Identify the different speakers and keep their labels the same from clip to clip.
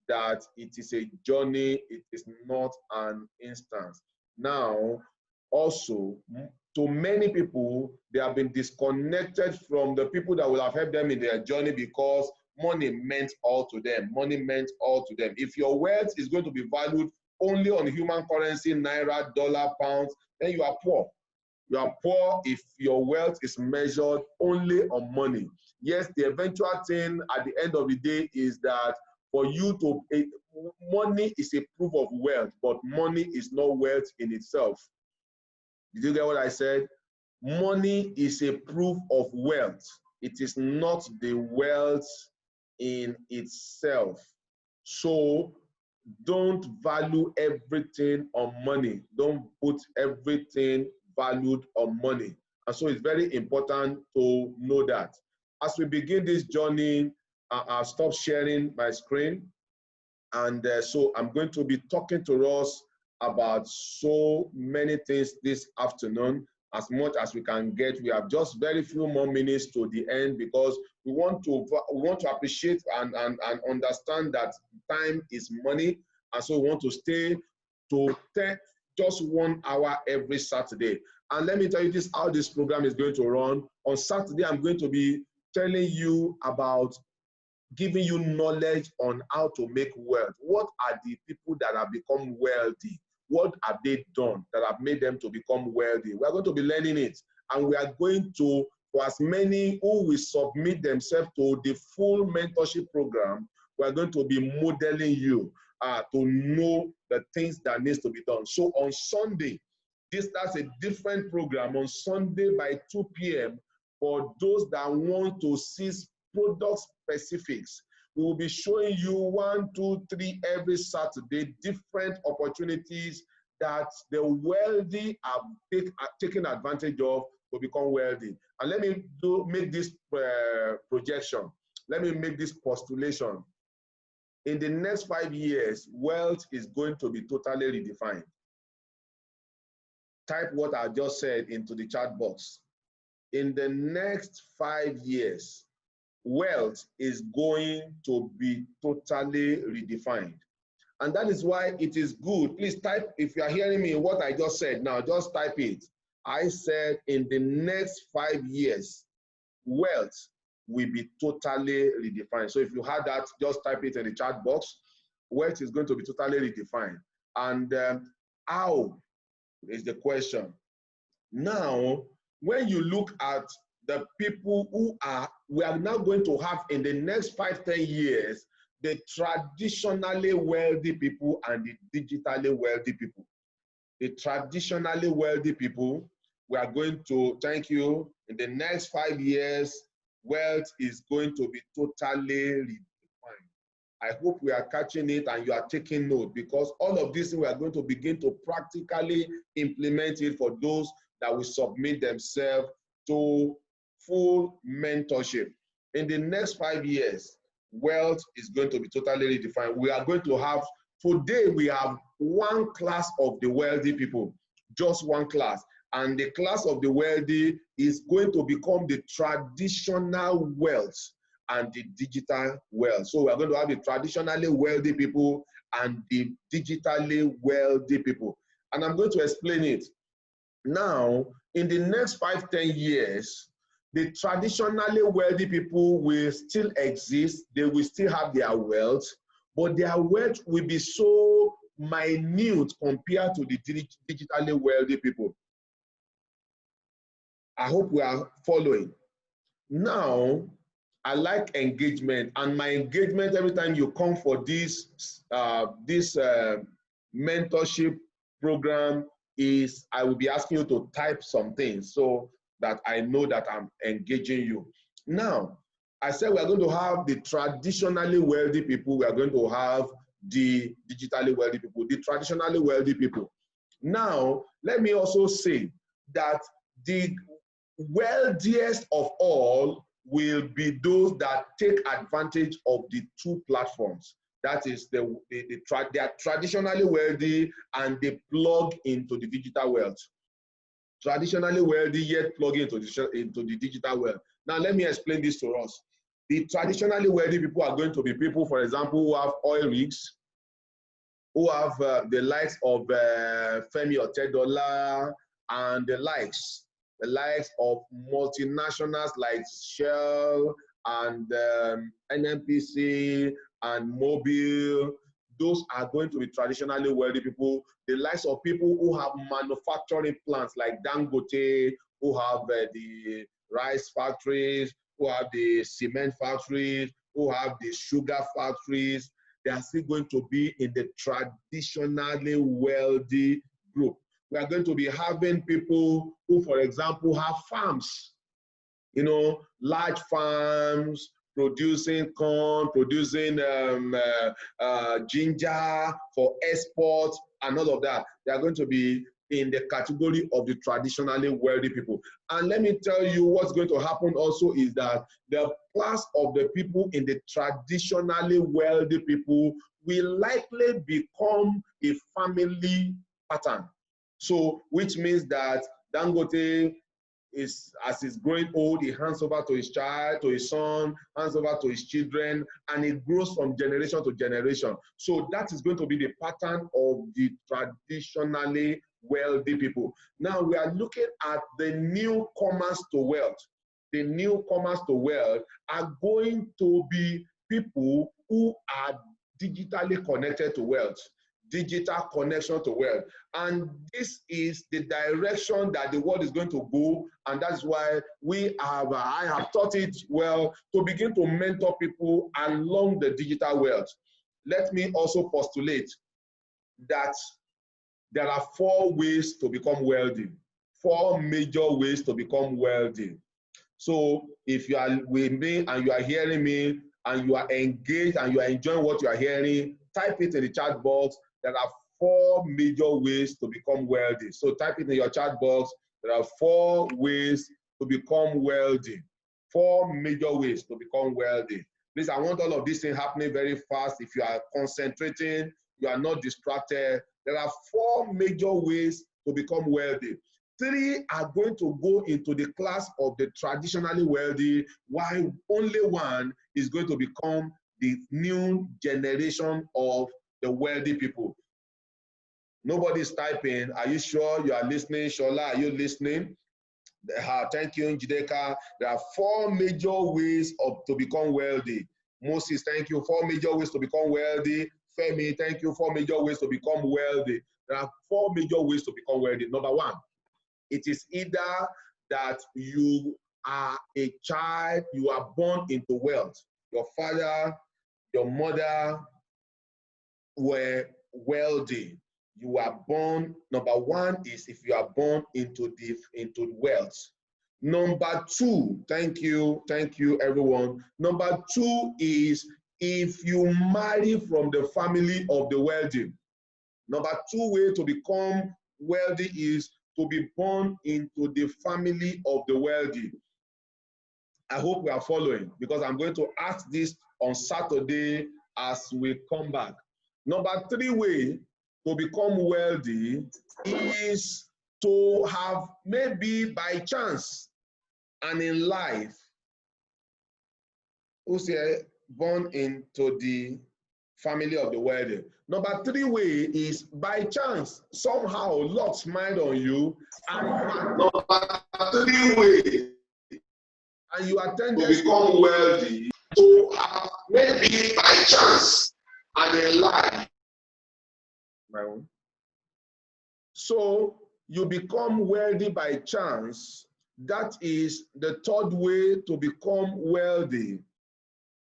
Speaker 1: that it is a journey, it is not an instance. Now, also, to many people, they have been disconnected from the people that will have helped them in their journey because money meant all to them. Money meant all to them. If your wealth is going to be valued only on human currency, naira, dollar, pounds, then you are poor. You are poor if your wealth is measured only on money. Yes, the eventual thing at the end of the day is that for you to, money is a proof of wealth, but money is not wealth in itself. Did you get what I said? Money is a proof of wealth. It is not the wealth in itself. So don't value everything on money. Don't put everything valued on money. And so it's very important to know that. As we begin this journey, I'll stop sharing my screen. And so I'm going to be talking to us about so many things this afternoon, as much as we can get. We have just very few more minutes to the end because we want to appreciate and understand that time is money. And so we want to stay to take just 1 hour every Saturday. And let me tell you this, how this program is going to run. On Saturday, I'm going to be telling you about giving you knowledge on how to make wealth. What are the people that have become wealthy? What have they done that have made them to become wealthy? We're going to be learning it. And we are going to, for as many who will submit themselves to the full mentorship program, we're going to be modeling you to know the things that needs to be done. So on Sunday, that's a different program. On Sunday by 2 p.m. for those that want to see product specifics. We will be showing you 1, 2, 3 every Saturday, different opportunities that the wealthy have taken advantage of to become wealthy. And let me make this projection. Let me make this postulation. In the next 5 years, wealth is going to be totally redefined. Type what I just said into the chat box. In the next 5 years, wealth is going to be totally redefined. And that is why it is good. Please type, if you are hearing me, what I just said now, just type it. I said in the next 5 years, wealth will be totally redefined. So if you had that, just type it in the chat box. Wealth is going to be totally redefined. And how is the question. Now, when you look at the people we are now going to have in the next 5, 10 years, the traditionally wealthy people and the digitally wealthy people. The traditionally wealthy people, we are going to, thank you, in the next 5 years, wealth is going to be totally redefined. I hope we are catching it and you are taking note, because all of this we are going to begin to practically implement it for those that will submit themselves to full mentorship. In the next 5 years, wealth is going to be totally redefined. We are going to have, today we have one class of the wealthy people, just one class. And the class of the wealthy is going to become the traditional wealth and the digital wealth. So we are going to have the traditionally wealthy people and the digitally wealthy people. And I'm going to explain it. Now, in the next 5, 10 years, the traditionally wealthy people will still exist. They will still have their wealth, but their wealth will be so minute compared to the digitally wealthy people. I hope we are following. Now, I like engagement, and my engagement every time you come for this mentorship program is I will be asking you to type some things so that I know that I'm engaging you. Now, I said we are going to have the traditionally wealthy people, we are going to have the digitally wealthy people, the traditionally wealthy people. Now, let me also say that the wealthiest of all will be those that take advantage of the two platforms. That is, they are traditionally wealthy and they plug into the digital wealth. Traditionally wealthy yet plug into the digital wealth. Now, let me explain this to us. The traditionally wealthy people are going to be people, for example, who have oil rigs, who have the likes of Femi Otedola and the likes of multinationals like Shell and NNPC and Mobil. Those are going to be traditionally wealthy people. The likes of people who have manufacturing plants like Dangote, who have the rice factories, who have the cement factories, who have the sugar factories. They are still going to be in the traditionally wealthy group. We are going to be having people who, for example, have farms, you know, large farms, producing corn, producing ginger for export and all of that. They are going to be in the category of the traditionally wealthy people. And let me tell you what's going to happen also is that the class of the people in the traditionally wealthy people will likely become a family pattern. So, which means that Dangote is, as he's growing old, he hands over to his child, to his son, hands over to his children, and it grows from generation to generation. So that is going to be the pattern of the traditionally wealthy people. Now we are looking at the newcomers to wealth. The newcomers to wealth are going to be people who are digitally connected to wealth. Digital connection to wealth. And this is the direction that the world is going to go. And that's why I have taught it well to begin to mentor people along the digital wealth. Let me also postulate that there are 4 ways to become wealthy. 4 major ways to become wealthy. So if you are with me and you are hearing me and you are engaged and you are enjoying what you are hearing, type it in the chat box. There are 4 major ways to become wealthy. So type it in your chat box. There are 4 ways to become wealthy. 4 major ways to become wealthy. Please, I want all of these things happening very fast. If you are concentrating, you are not distracted. There are 4 major ways to become wealthy. 3 are going to go into the class of the traditionally wealthy, while only 1 is going to become the new generation of the wealthy people. Nobody's typing. Are you sure you are listening? Shola, are you listening? Thank you, Njideka. There are 4 major ways to become wealthy. Moses, thank you. 4 major ways to become wealthy. Femi, thank you. 4 major ways to become wealthy. There are 4 major ways to become wealthy. Number 1, it is either that you are a child, you are born into wealth. Your father, your mother were wealthy. You are born. Number 1 is if you are born into wealth. Number 2, thank you everyone. Number 2 is if you marry from the family of the wealthy. Number 2 way to become wealthy is to be born into the family of the wealthy. I hope we are following, because I'm going to ask this on Saturday as we come back. Number 3 way to become wealthy is to have, maybe by chance and in life, who's here, born into the family of the wealthy. Number 3 way is by chance, somehow luck smiled on you, and number 3 way, and you attended to become wealthy, to have, maybe by chance and in life. So you become wealthy by chance. That is the 3rd way to become wealthy.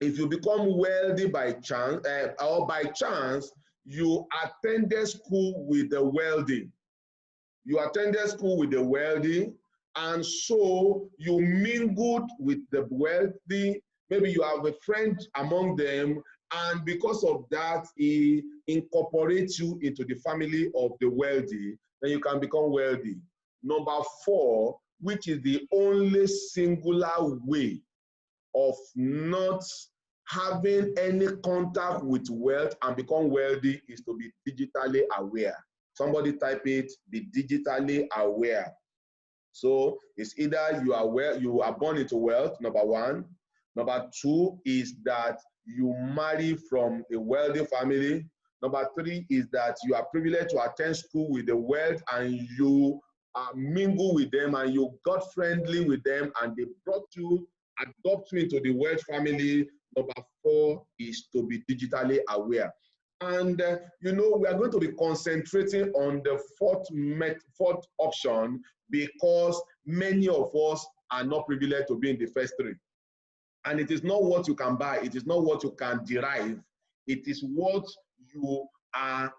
Speaker 1: If you become wealthy by chance, or by chance, you attended school with the wealthy. You attended school with the wealthy, and so you mingled with the wealthy. Maybe you have a friend among them, and because of that, he incorporates you into the family of the wealthy, then you can become wealthy. Number 4, which is the only singular way of not having any contact with wealth and become wealthy, is to be digitally aware. Somebody type it, be digitally aware. So it's either you are born into wealth, number 1. Number 2 is that you marry from a wealthy family. Number 3 is that you are privileged to attend school with the wealth and you mingle with them and you got friendly with them and they brought you, adopt you into the wealth family. Number 4 is to be digitally aware. And you know, we are going to be concentrating on the fourth option because many of us are not privileged to be in the first 3. And it is not what you can buy, it is not what you can derive, it is what you are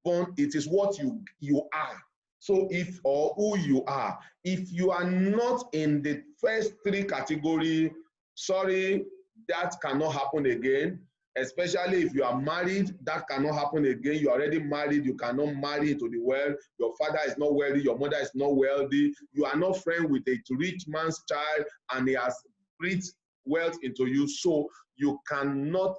Speaker 1: born, it is what you are. So if, or who you are, if you are not in the first 3 category, sorry, that cannot happen again. Especially if you are married, that cannot happen again. You are already married, you cannot marry into the world. Your father is not wealthy, your mother is not wealthy. You are not friends with a rich man's child and he has breathed wealth into you, so you cannot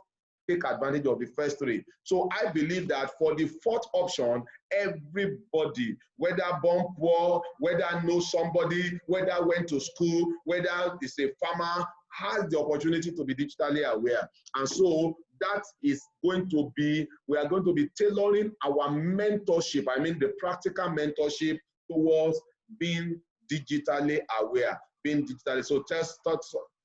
Speaker 1: take advantage of the first 3. So I believe that for the 4th option, everybody, whether born poor, whether know somebody, whether went to school, whether is a farmer, has the opportunity to be digitally aware. And so that is going to be, we are going to be tailoring our mentorship, I mean the practical mentorship towards being digitally aware, being digitally. So just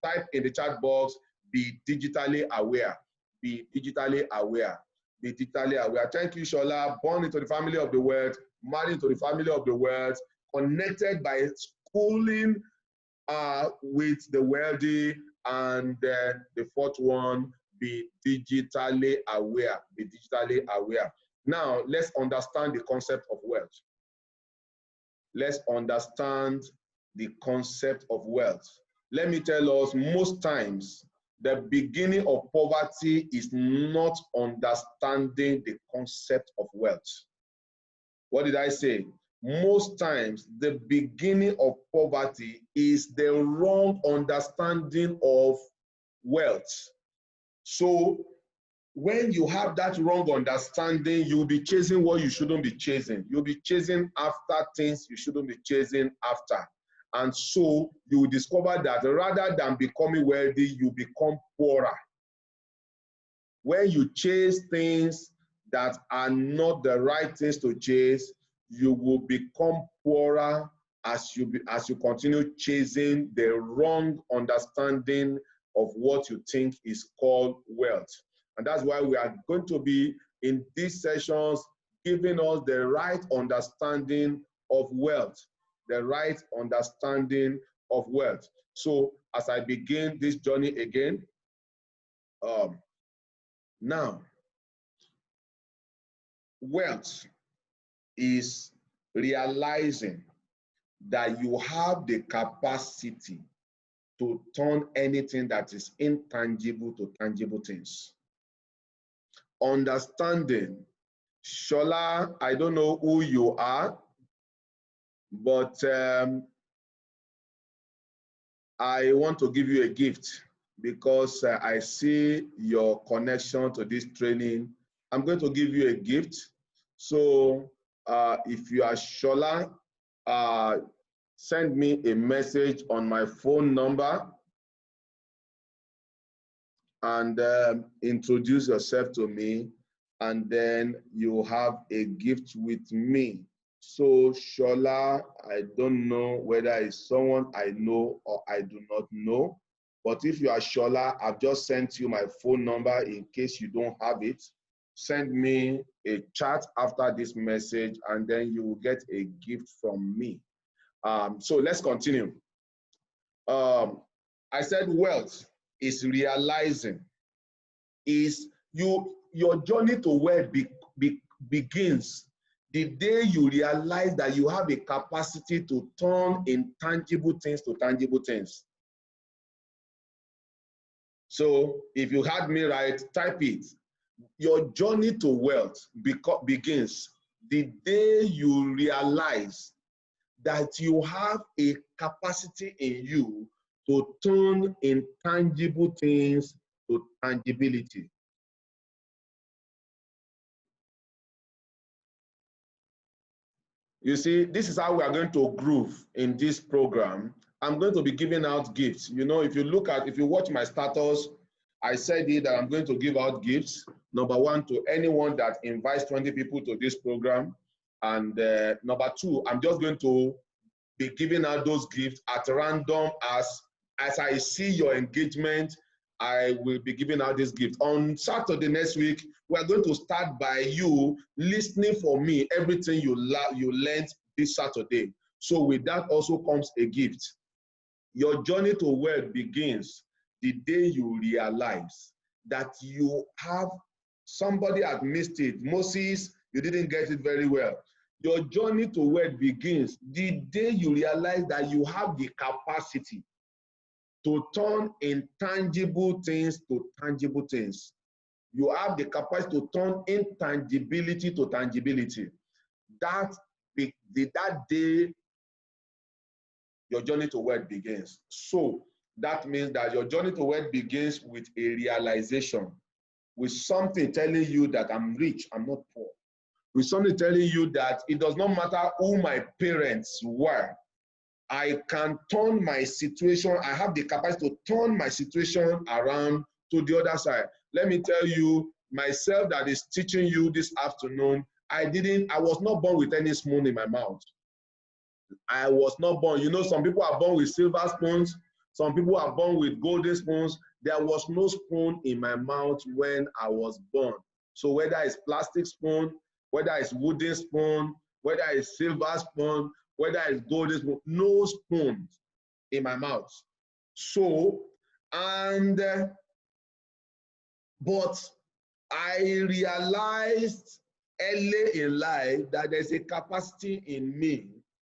Speaker 1: type in the chat box, be digitally aware, be digitally aware, be digitally aware. Thank you, Shola. Born into the family of the world, married into the family of the world, connected by schooling with the wealthy, and then the 4th one, be digitally aware, be digitally aware. Now, let's understand the concept of wealth. Let's understand the concept of wealth. Let me tell us, most times, the beginning of poverty is not understanding the concept of wealth. What did I say? Most times, the beginning of poverty is the wrong understanding of wealth. So, when you have that wrong understanding, you'll be chasing what you shouldn't be chasing. You'll be chasing after things you shouldn't be chasing after. And so you will discover that rather than becoming wealthy, you become poorer. When you chase things that are not the right things to chase, you will become poorer as you continue chasing the wrong understanding of what you think is called wealth. And that's why we are going to be in these sessions giving us the right understanding of wealth, the right understanding of wealth. So as I begin this journey again, now, wealth is realizing that you have the capacity to turn anything that is intangible to tangible things. Understanding, Shola, I don't know who you are, but I want to give you a gift because I see your connection to this training. I'm going to give you a gift. So if you are Shola, send me a message on my phone number and introduce yourself to me, and then you have a gift with me. So Shola, I don't know whether it's someone I know or I do not know, but if you are Shola, I've just sent you my phone number in case you don't have it. Send me a chat after this message and then you will get a gift from me. So let's continue. I said wealth is realizing, is your journey to wealth begins the day you realize that you have a capacity to turn intangible things to tangible things. So if you had me right, type it. Your journey to wealth begins the day you realize that you have a capacity in you to turn intangible things to tangibility. You see, this is how we are going to groove in this program. I'm going to be giving out gifts. You know, if you watch my status, I said it that I'm going to give out gifts. Number one, to anyone that invites 20 people to this program. And number two, I'm just going to be giving out those gifts at random as I see your engagement. I will be giving out this gift. On Saturday next week, we are going to start by you listening for me everything you learned this Saturday. So with that also comes a gift. Your journey to wealth begins the day you realize that you have somebody had missed it. Moses, you didn't get it very well. Your journey to wealth begins the day you realize that you have the capacity to turn intangible things to tangible things. You have the capacity to turn intangibility to tangibility. That day your journey to wealth begins. So that means that your journey to wealth begins with a realization, with something telling you that I'm rich, I'm not poor. With something telling you that it does not matter who my parents were, I can turn my situation, I have the capacity to turn my situation around to the other side. Let me tell you, myself that is teaching you this afternoon, I was not born with any spoon in my mouth. I was not born. You know, some people are born with silver spoons. Some people are born with golden spoons. There was no spoon in my mouth when I was born. So whether it's plastic spoon, whether it's wooden spoon, whether it's silver spoon, whether it's golden spoon, no spoons in my mouth. So, but I realized early in life that there's a capacity in me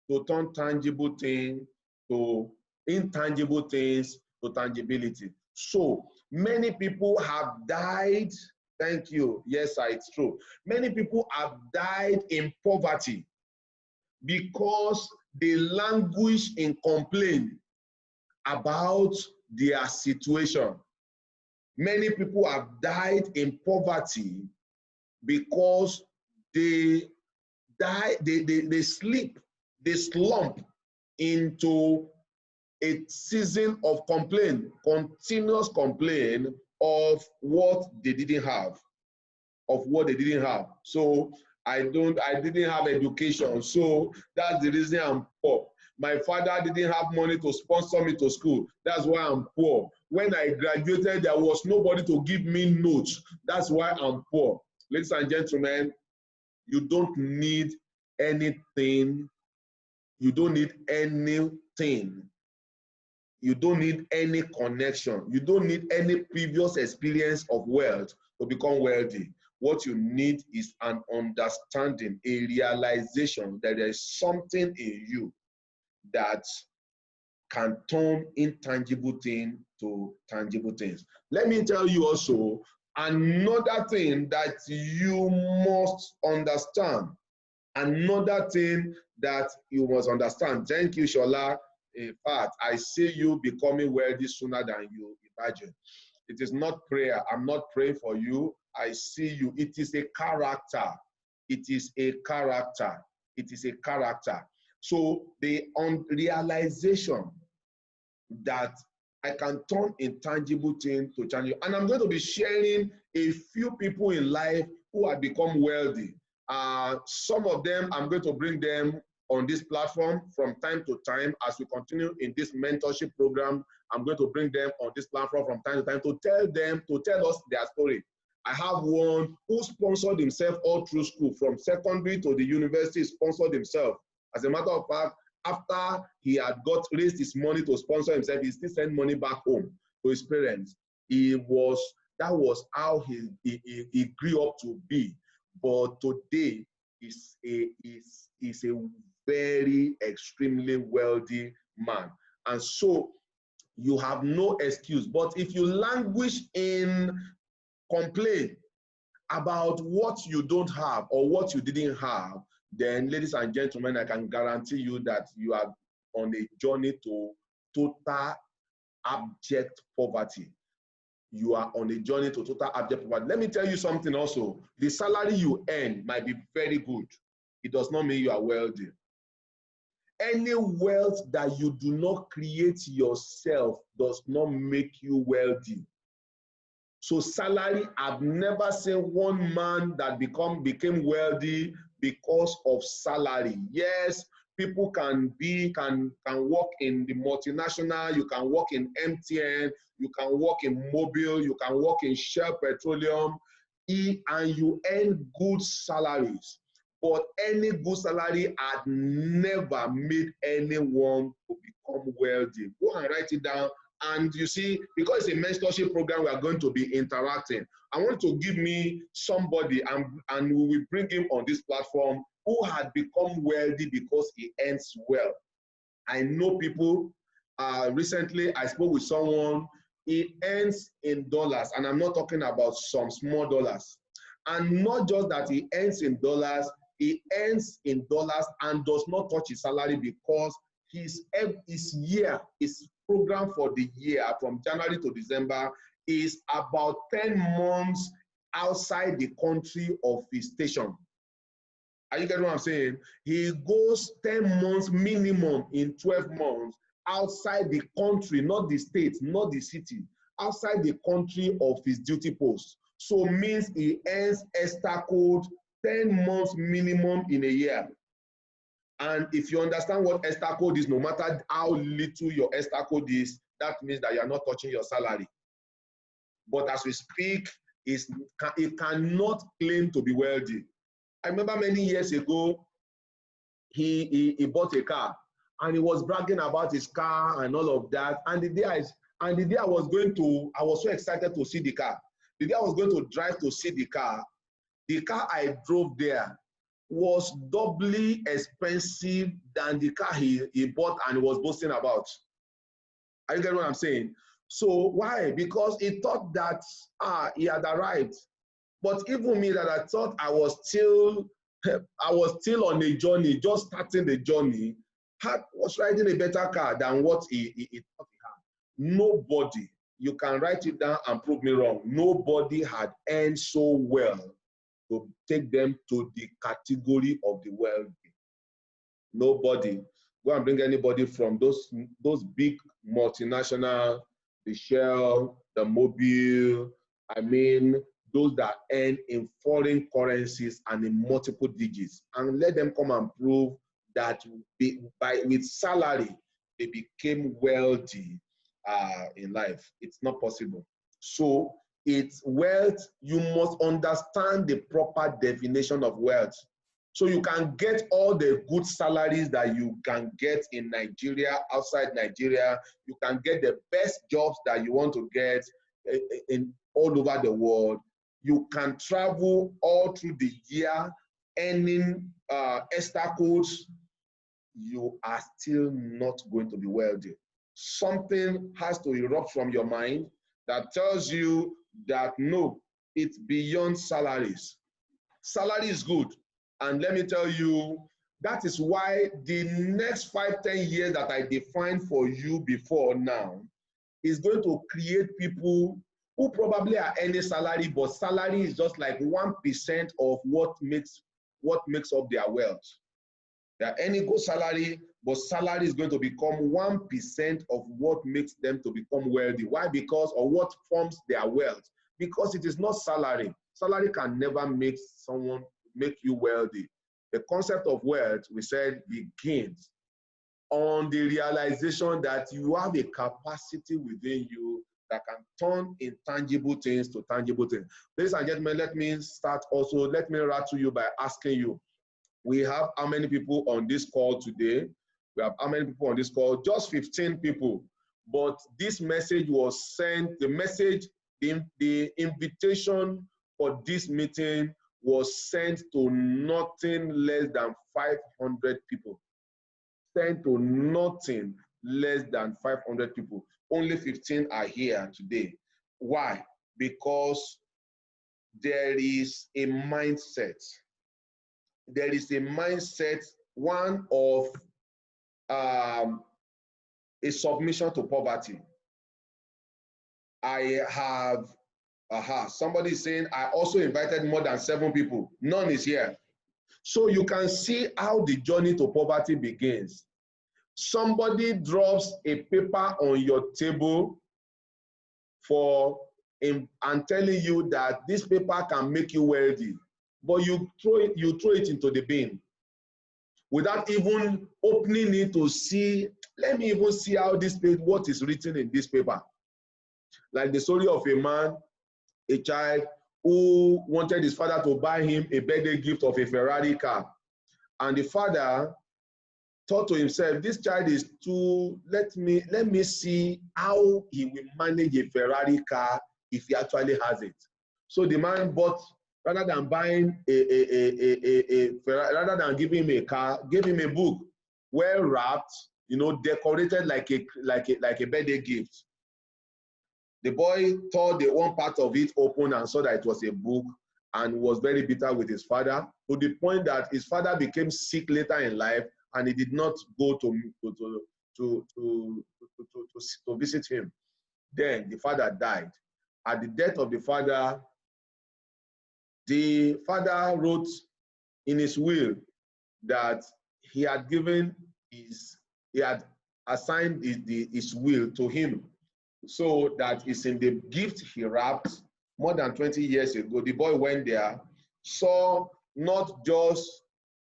Speaker 1: to turn tangible things to intangible things to tangibility. So many people have died. Thank you. Yes, sir, it's true. Many people have died in poverty because they languish in complaint about their situation. Many people have died in poverty because they slump into a season of complaint, continuous complaint of what they didn't have, So I didn't have education, so that's the reason I'm poor. My father didn't have money to sponsor me to school, that's why I'm poor. When I graduated, there was nobody to give me notes, that's why I'm poor. Ladies and gentlemen, you don't need anything. You don't need anything. You don't need any connection. You don't need any previous experience of wealth to become wealthy. What you need is an understanding, a realization that there is something in you that can turn intangible things to tangible things. Let me tell you also another thing that you must understand. Another thing that you must understand. Thank you, Shola. In fact, I see you becoming wealthy sooner than you imagine. It is not prayer. I'm not praying for you. I see you. It is a character. It is a character. It is a character. So the realization that I can turn intangible things to tangible. And I'm going to be sharing a few people in life who have become wealthy. Some of them, I'm going to bring them on this platform from time to time as we continue in this mentorship program. I'm going to bring them on this platform from time to time to tell us their story. I have one who sponsored himself all through school, from secondary to the university, sponsored himself. As a matter of fact, after he had raised his money to sponsor himself, he still sent money back home to his parents. That was how he grew up to be. But today is a very extremely wealthy man. And so you have no excuse. But if you languish in complaint about what you don't have or what you didn't have, then, ladies and gentlemen, I can guarantee you that you are on a journey to total abject poverty. You are on a journey to total abject poverty. Let me tell you something also. The salary you earn might be very good. It does not mean you are wealthy. Any wealth that you do not create yourself does not make you wealthy. So salary, I've never seen one man that became wealthy because of salary. Yes, people can work in the multinational, you can work in MTN, you can work in Mobil, you can work in Shell Petroleum, and you earn good salaries. But any good salary had never made anyone to become wealthy. Go and write it down. And you see, because it's a mentorship program, we are going to be interacting. I want to give me somebody, and we will bring him on this platform, who had become wealthy because he earns well. I know people, recently I spoke with someone, he earns in dollars, and I'm not talking about some small dollars. And not just that he earns in dollars, he earns in dollars and does not touch his salary, because his program for the year from January to December is about 10 months outside the country of his station. Are you getting what I'm saying? He goes 10 months minimum in 12 months outside the country, not the state, not the city, outside the country of his duty post. So means he earns extra code 10 months minimum in a year. And if you understand what extra code is, no matter how little your extra code is, that means that you are not touching your salary. But as we speak, it cannot claim to be wealthy. I remember many years ago, he bought a car, and he was bragging about his car and all of that. And the day I was so excited to see the car. The day I was going to drive to see the car I drove there was doubly expensive than the car he bought and was boasting about. Are you getting what I'm saying? So why? Because he thought that he had arrived. But even me, that I thought I was still on a journey, just starting the journey, was riding a better car than what he thought he had. Nobody, you can write it down and prove me wrong, nobody had earned so well to take them to the category of the wealthy. Nobody. Go and bring anybody from those big multinational, the Shell, the Mobil, I mean, those that earn in foreign currencies and in multiple digits, and let them come and prove that with salary, they became wealthy in life. It's not possible. So it's wealth. You must understand the proper definition of wealth. So you can get all the good salaries that you can get in Nigeria, outside Nigeria. You can get the best jobs that you want to get in all over the world. You can travel all through the year earning extra codes. You are still not going to be wealthy. Something has to erupt from your mind that tells you that no, it's beyond salaries. Salary is good. And let me tell you, that is why the next 5-10 years that I defined for you before now is going to create people who probably are earning salary, but salary is just like 1% of what makes up their wealth. They are earning good salary, but salary is going to become 1% of what makes them to become wealthy. Why? Because of what forms their wealth. Because it is not salary. Salary can never make you wealthy. The concept of wealth, we said, begins on the realization that you have a capacity within you that can turn intangible things to tangible things. Ladies and gentlemen, let me rattle you by asking you, we have how many people on this call today? We have how many people on this call? Just 15 people. But this message was sent, the invitation for this meeting was sent to nothing less than 500 people. Sent to nothing less than 500 people. Only 15 are here today. Why? Because there is a mindset. There is a mindset, one of a submission to poverty. I have, somebody is saying, I also invited more than 7 people. None is here. So you can see how the journey to poverty begins. Somebody drops a paper on your table and telling you that this paper can make you wealthy, but you throw it into the bin without even opening it to see, let me even see how what is written in this paper. Like the story of a man, a child who wanted his father to buy him a birthday gift of a Ferrari car. And the father thought to himself, this child is too, let me see how he will manage a Ferrari car if he actually has it. So the man bought, rather than buying a Ferrari, rather than giving him a car, gave him a book, well wrapped, decorated like a birthday gift. The boy tore the one part of it open and saw that it was a book, and was very bitter with his father, to the point that his father became sick later in life, and he did not go to visit him. Then the father died. At the death of the father wrote in his will that he had assigned his will to him, so that it's in the gift he wrapped more than 20 years ago. The boy went there, saw not just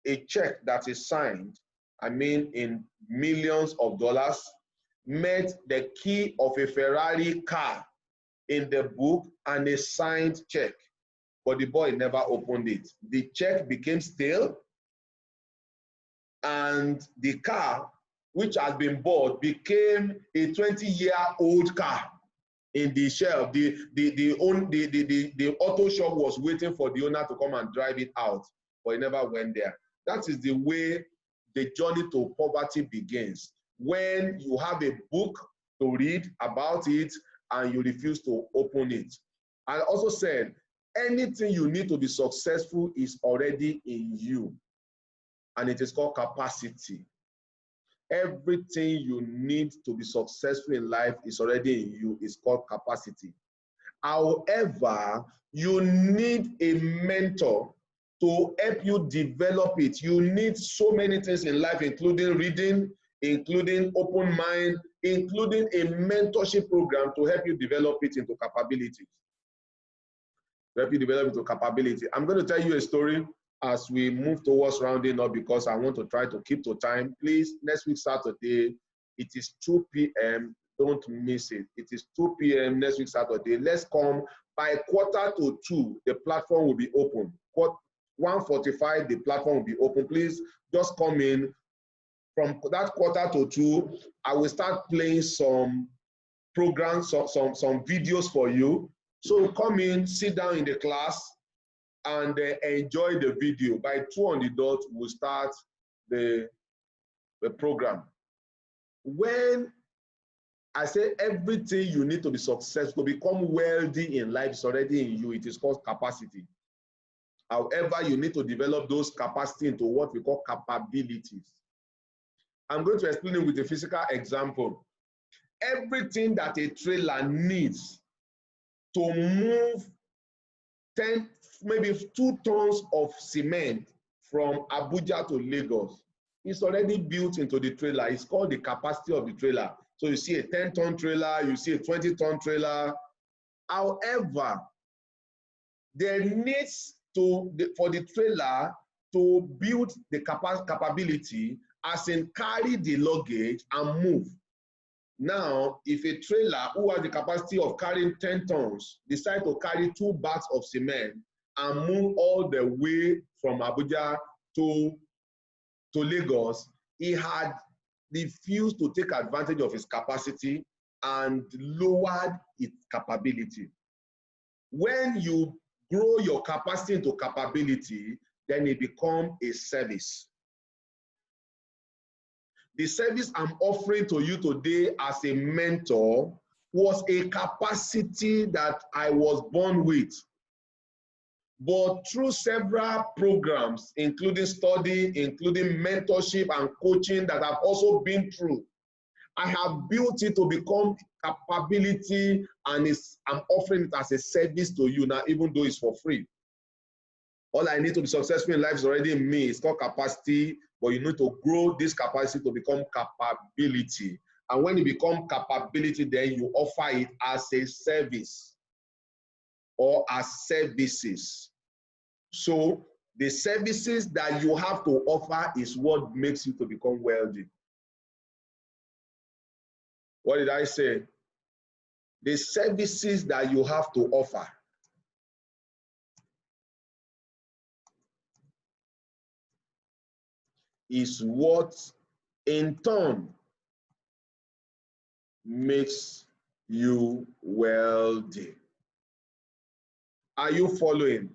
Speaker 1: a check that is signed, in millions of dollars, met the key of a Ferrari car in the book and a signed check. But the boy never opened it. The check became stale, and the car, which has been bought, became a 20-year-old car in the shelf. The auto shop was waiting for the owner to come and drive it out, but he never went there. That is the way the journey to poverty begins. When you have a book to read about it and you refuse to open it. I also said, anything you need to be successful is already in you, and it is called capacity. Everything you need to be successful in life is already in you. It's called capacity. However, you need a mentor to help you develop it. You need so many things in life, including reading, including open mind, including a mentorship program to help you develop it into capabilities. I'm going to tell you a story as we move towards rounding up, because I want to try to keep to time. Please, next week Saturday, it is 2 p.m. Don't miss it. It is 2 p.m. next week Saturday. Let's come by 1:45. The platform will be open. 1:45, the platform will be open. Please just come in. From that 1:45, I will start playing some programs, some videos for you. So come in, sit down in the class, and enjoy the video. By 2 on the dot, we'll start the program. When I say everything you need to be successful, to become wealthy in life, is already in you. It is called capacity. However, you need to develop those capacity into what we call capabilities. I'm going to explain it with a physical example. Everything that a trailer needs to move 10, maybe 2 tons of cement from Abuja to Lagos is already built into the trailer. It's called the capacity of the trailer. So you see a 10-ton trailer, you see a 20-ton trailer. However, there needs for the trailer to build the capability, as in carry the luggage and move. Now, if a trailer who has the capacity of carrying 10 tons decide to carry 2 bags of cement and move all the way from Abuja to Lagos, he had refused to take advantage of his capacity and lowered its capability. When you grow your capacity into capability, then it becomes a service. The service I'm offering to you today as a mentor was a capacity that I was born with. But through several programs, including study, including mentorship and coaching that I've also been through, I have built it to become capability, and I'm offering it as a service to you now, even though it's for free. All I need to be successful in life is already in me. It's called capacity, but you need to grow this capacity to become capability. And when you become capability, then you offer it as a service or as services. So the services that you have to offer is what makes you to become wealthy. What did I say? The services that you have to offer is what in turn makes you wealthy. Are you following?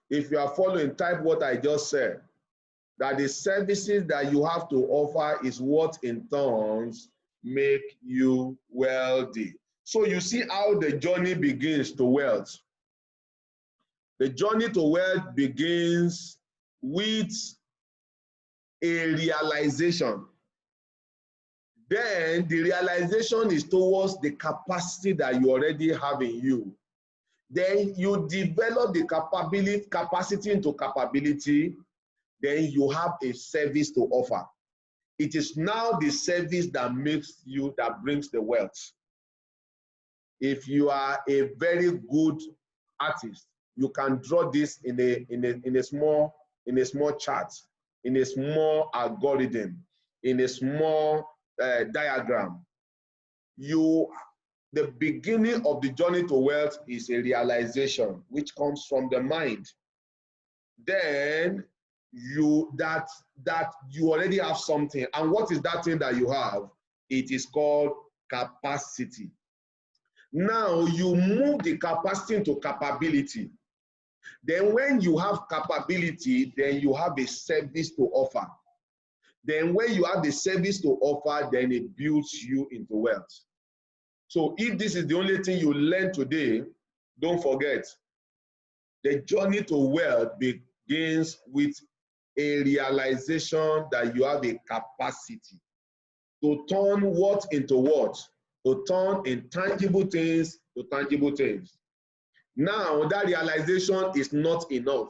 Speaker 1: If you are following, type what I just said. That the services that you have to offer is what in turn make you wealthy. So you see how the journey begins to wealth. The journey to wealth begins with a realization. Then the realization is towards the capacity that you already have in you. Then you develop the capacity into capability. Then you have a service to offer. It is now the service that makes you, that brings the wealth. If you are a very good artist, you can draw this in a small chart, in a small algorithm, in a small diagram. The beginning of the journey to wealth is a realization which comes from the mind. Then you already have something. And what is that thing that you have? It is called capacity. Now you move the capacity into capability. Then when you have capability, then you have a service to offer. Then when you have the service to offer, then it builds you into wealth. So if this is the only thing you learn today, don't forget, the journey to wealth begins with a realization that you have a capacity to turn what into what? To turn intangible things to tangible things. Now that realization is not enough.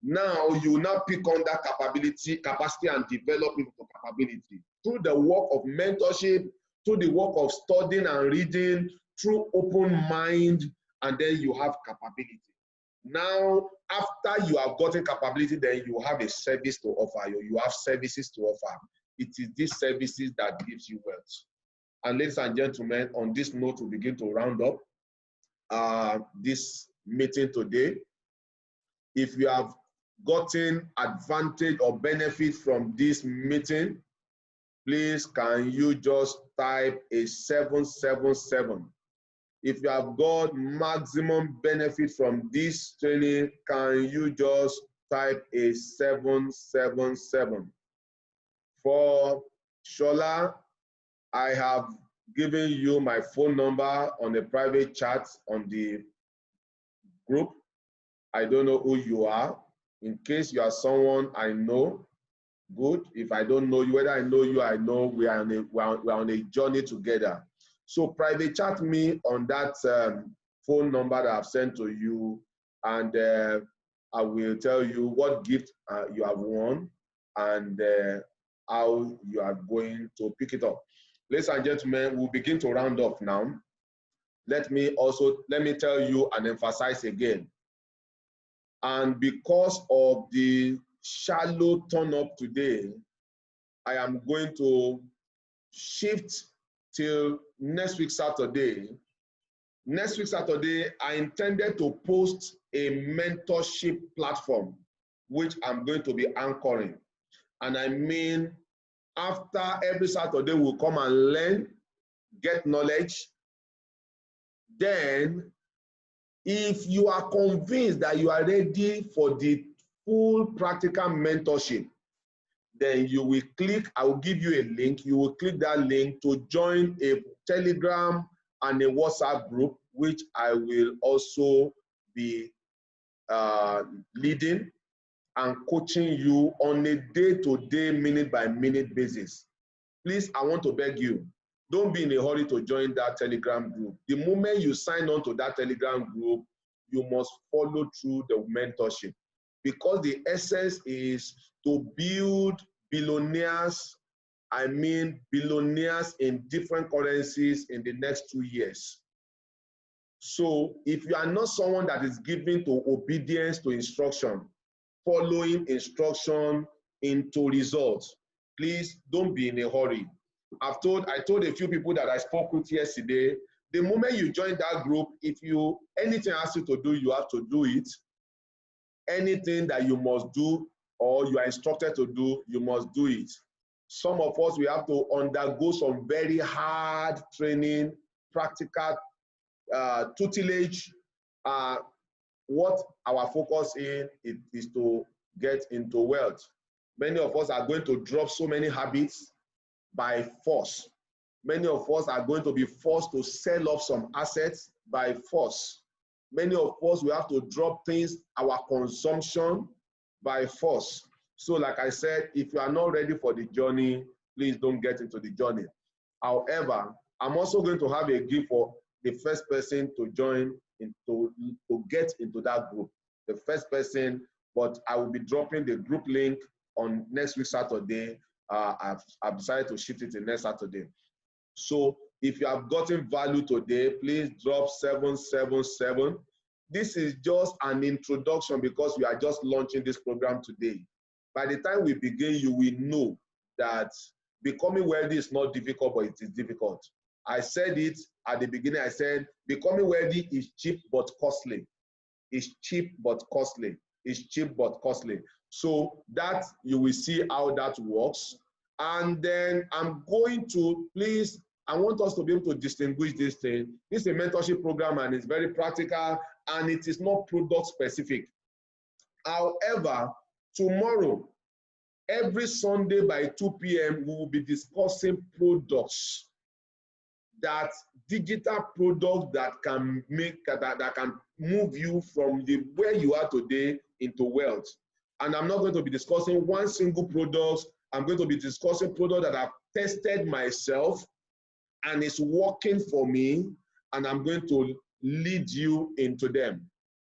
Speaker 1: Now you now pick on that capacity and develop it to capability through the work of mentorship, through the work of studying and reading, through open mind, and then you have capability. Now, after you have gotten capability, then you have a service to offer. You have services to offer. It is these services that gives you wealth. And ladies and gentlemen, on this note, we begin to round up this meeting today. If you have gotten advantage or benefit from this meeting, please can you just type a 777. If you have got maximum benefit from this training, can you just type a 777? For Shola, I have given you my phone number on a private chat on the group. I don't know who you are. In case you are someone I know, good. If I don't know you, whether I know you, I know we are on a journey together. So private chat me on that phone number that I've sent to you, and I will tell you what gift you have won and how you are going to pick it up. Ladies and gentlemen, we'll begin to round off now. Let me tell you and emphasize again. And because of the shallow turn up today, I am going to shift till next week Saturday. Next week Saturday, I intended to post a mentorship platform, which I'm going to be anchoring. And I mean, after every Saturday, we'll come and learn, get knowledge. Then, if you are convinced that you are ready for the full practical mentorship, then you will click, I will give you a link, you will click that link to join a Telegram and a WhatsApp group, which I will also be leading and coaching you on a day-to-day, minute-by-minute basis. Please, I want to beg you, don't be in a hurry to join that Telegram group. The moment you sign on to that Telegram group, you must follow through the mentorship. because the essence is to build billionaires. I mean, billionaires in different currencies in the next 2 years. So if you are not someone that is given to obedience to instruction, following instruction into results, please don't be in a hurry. I told a few people that I spoke with yesterday, the moment you join that group, if you anything asks you to do, you have to do it. Anything that you must do or you are instructed to do, you must do it. Some of us, we have to undergo some very hard training, practical tutelage. What our focus is to get into wealth. Many of us are going to drop so many habits by force. Many of us are going to be forced to sell off some assets by force. Many of us will have to drop things, our consumption, by force. So like I said, if you are not ready for the journey, please don't get into the journey. However, I'm also going to have a gift for the first person to join, to get into that group. The first person, but I will be dropping the group link on next week, Saturday. I've decided to shift it to next Saturday. So if you have gotten value today, please drop 777. This is just an introduction because we are just launching this program today. By the time we begin, you will know that becoming wealthy is not difficult, but it is difficult. I said it at the beginning. I said becoming wealthy is cheap but costly. It's cheap but costly. It's cheap but costly. So that you will see how that works. And then I'm going to, please, I want us to be able to distinguish this thing. This is a mentorship program and it's very practical and it is not product specific. However, tomorrow, every Sunday by 2 p.m., we will be discussing products, that digital products that can make, that can move you from where you are today into wealth. And I'm not going to be discussing one single product. I'm going to be discussing products that I've tested myself and it's working for me, and I'm going to lead you into them.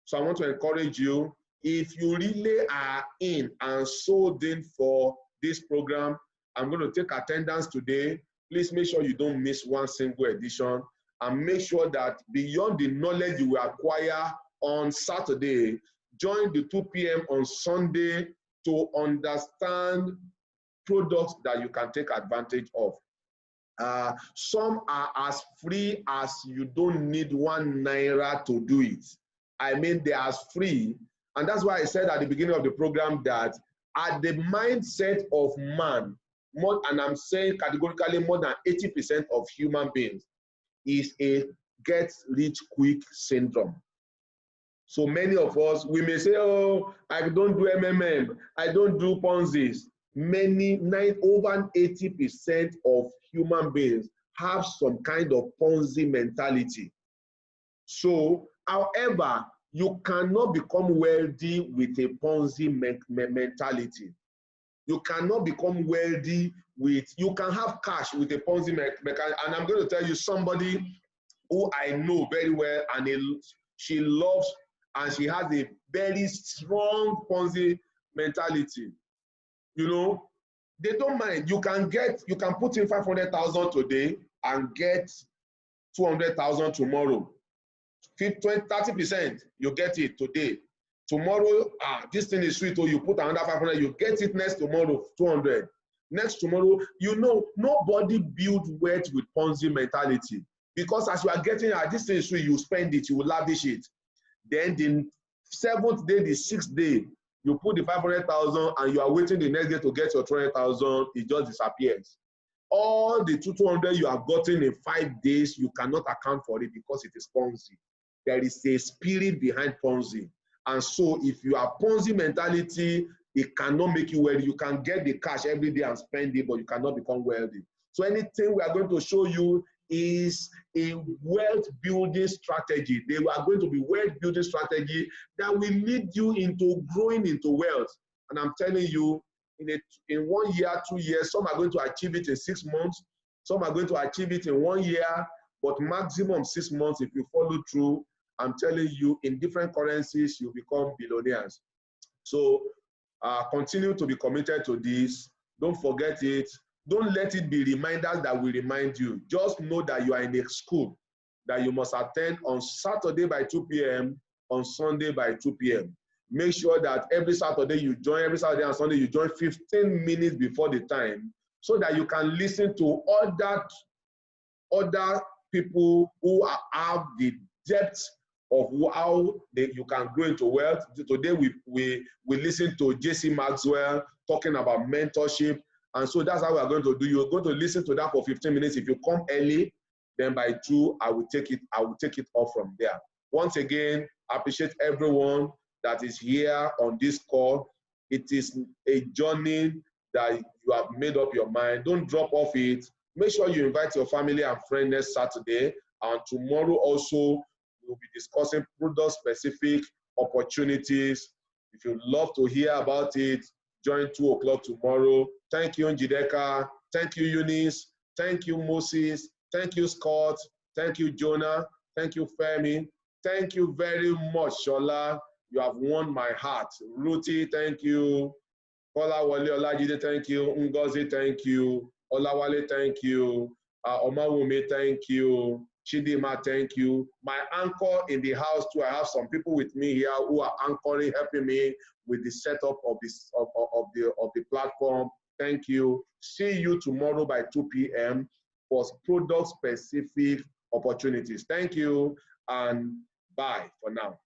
Speaker 1: So I want to encourage you, if you really are in and sold in for this program, I'm going to take attendance today. Please make sure you don't miss one single edition, and make sure that beyond the knowledge you will acquire on Saturday, join the 2 p.m. on Sunday to understand products that you can take advantage of. Some are as free as you don't need 1 naira to do it. I mean, they are as free. And that's why I said at the beginning of the program that at the mindset of man, and I'm saying categorically more than 80% of human beings is a get rich quick syndrome. So many of us, we may say, oh, I don't do MMM, I don't do Ponzi's. Over 80% of human beings have some kind of Ponzi mentality. So, however, you cannot become wealthy with a Ponzi mentality. You cannot become wealthy with, you can have cash with a Ponzi mentality. And I'm going to tell you somebody who I know very well, and she loves, and she has a very strong Ponzi mentality. You know, they don't mind. You can put in 500,000 today and get 200,000 tomorrow. 30%, you get it today. Tomorrow, this thing is sweet, or you put another 500, you get it next tomorrow, 200. Next tomorrow, you know, nobody builds wealth with Ponzi mentality. Because as you are getting this thing is sweet, you spend it, you will lavish it. Then the 7th day, the 6th day, you put the 500,000 and you are waiting the next day to get your 200,000, it just disappears. All the 200 you have gotten in 5 days, you cannot account for it because it is Ponzi. There is a spirit behind Ponzi. And so if you have Ponzi mentality, it cannot make you wealthy. You can get the cash every day and spend it, but you cannot become wealthy. So anything we are going to show you is a wealth building strategy. They are going to be wealth building strategy that will lead you into growing into wealth. And I'm telling you, in 1 year, 2 years, some are going to achieve it in 6 months. Some are going to achieve it in 1 year, but maximum 6 months if you follow through. I'm telling you, in different currencies, you become billionaires. So continue to be committed to this. Don't forget it. Don't let it be reminders that will remind you. Just know that you are in a school that you must attend on Saturday by 2 p.m., on Sunday by 2 p.m. Make sure that every Saturday you join, every Saturday and Sunday you join 15 minutes before the time, so that you can listen to other people who have the depth of how you can grow into wealth. Today we listen to J.C. Maxwell talking about mentorship, and so that's how we are going to do. You're going to listen to that for 15 minutes. If you come early, then by 2 I will take it off from there. Once again, I appreciate everyone that is here on this call. It is a journey that you have made up your mind. Don't drop off it. Make sure you invite your family and friends next Saturday. And tomorrow also, we'll be discussing product-specific opportunities. If you'd love to hear about it, join 2 o'clock tomorrow. Thank you, Njideka. Thank you, Eunice. Thank you, Moses. Thank you, Scott. Thank you, Jonah. Thank you, Femi. Thank you very much, Shola. You have won my heart. Ruti, thank you. Kola Wale Olajide, thank you. Ngozi, thank you. Olawale, thank you. Omawumi, thank you. Chidima, thank you. My anchor in the house too. I have some people with me here who are anchoring, helping me with the setup of this of the platform. Thank you. See you tomorrow by 2 p.m. for product-specific opportunities. Thank you and bye for now.